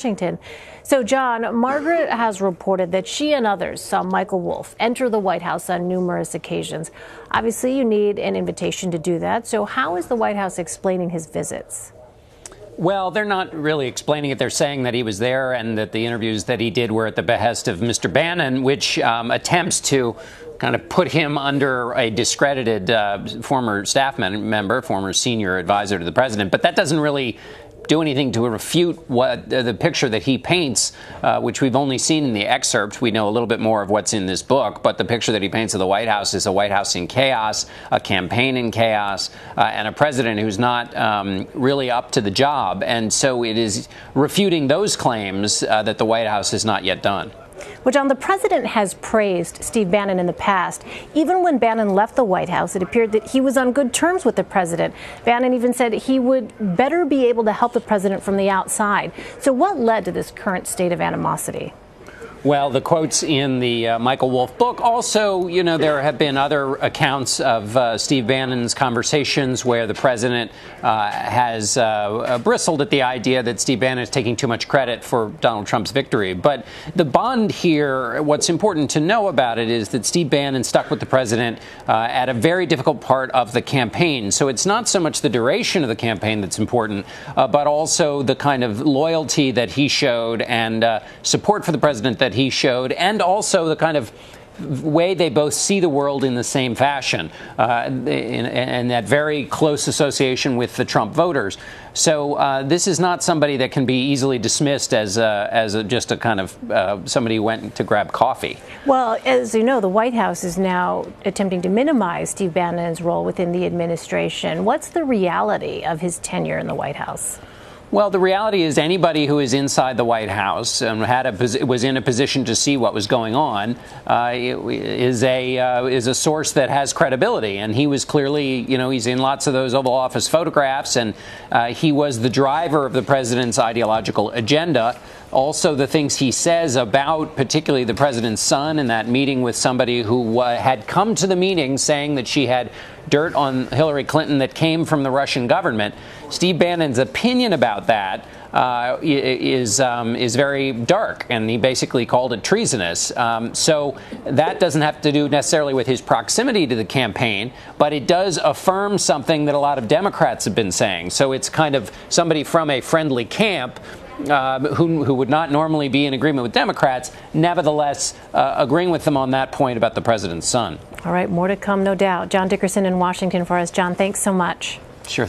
Washington. So, John, Margaret has reported that she and others saw Michael Wolff enter the White House on numerous occasions. Obviously, you need an invitation to do that. So how is the White House explaining his visits? Well, they're not really explaining it. They're saying that he was there and that the interviews that he did were at the behest of Mr. Bannon, which attempts to kind of put him under a discredited former staff member, former senior advisor to the president. But that doesn't really do anything to refute what the picture that he paints, which we've only seen in the excerpt. We know a little bit more of what's in this book, but the picture that he paints of the White House is a White House in chaos, a campaign in chaos, and a president who's not really up to the job. And so it is refuting those claims that the White House has not yet done. Well, John, the president has praised Steve Bannon in the past. Even when Bannon left the White House, it appeared that he was on good terms with the president. Bannon even said he would better be able to help the president from the outside. So what led to this current state of animosity? Well, the quotes in the Michael Wolff book also, you know, there have been other accounts of Steve Bannon's conversations where the president has bristled at the idea that Steve Bannon is taking too much credit for Donald Trump's victory. But the bond here, what's important to know about it is that Steve Bannon stuck with the president at a very difficult part of the campaign. So it's not so much the duration of the campaign that's important, but also the kind of loyalty that he showed and support for the president that he showed, and also the kind of way they both see the world in the same fashion, and that very close association with the Trump voters. So this is not somebody that can be easily dismissed as just a kind of somebody who went to grab coffee. Well, as you know, the White House is now attempting to minimize Steve Bannon's role within the administration. What's the reality of his tenure in the White House? Well, the reality is anybody who is inside the White House and was in a position to see what was going on is a source that has credibility. And he was clearly, you know, he's in lots of those Oval Office photographs, and he was the driver of the president's ideological agenda. Also, the things he says about particularly the president's son in that meeting with somebody who had come to the meeting saying that she had dirt on Hillary Clinton that came from the Russian government. Steve Bannon's opinion about that is very dark, and he basically called it treasonous. So that doesn't have to do necessarily with his proximity to the campaign, but it does affirm something that a lot of Democrats have been saying. So it's kind of somebody from a friendly camp who would not normally be in agreement with Democrats, nevertheless agreeing with them on that point about the president's son. All right, more to come, no doubt. John Dickerson in Washington for us. John, thanks so much. Sure.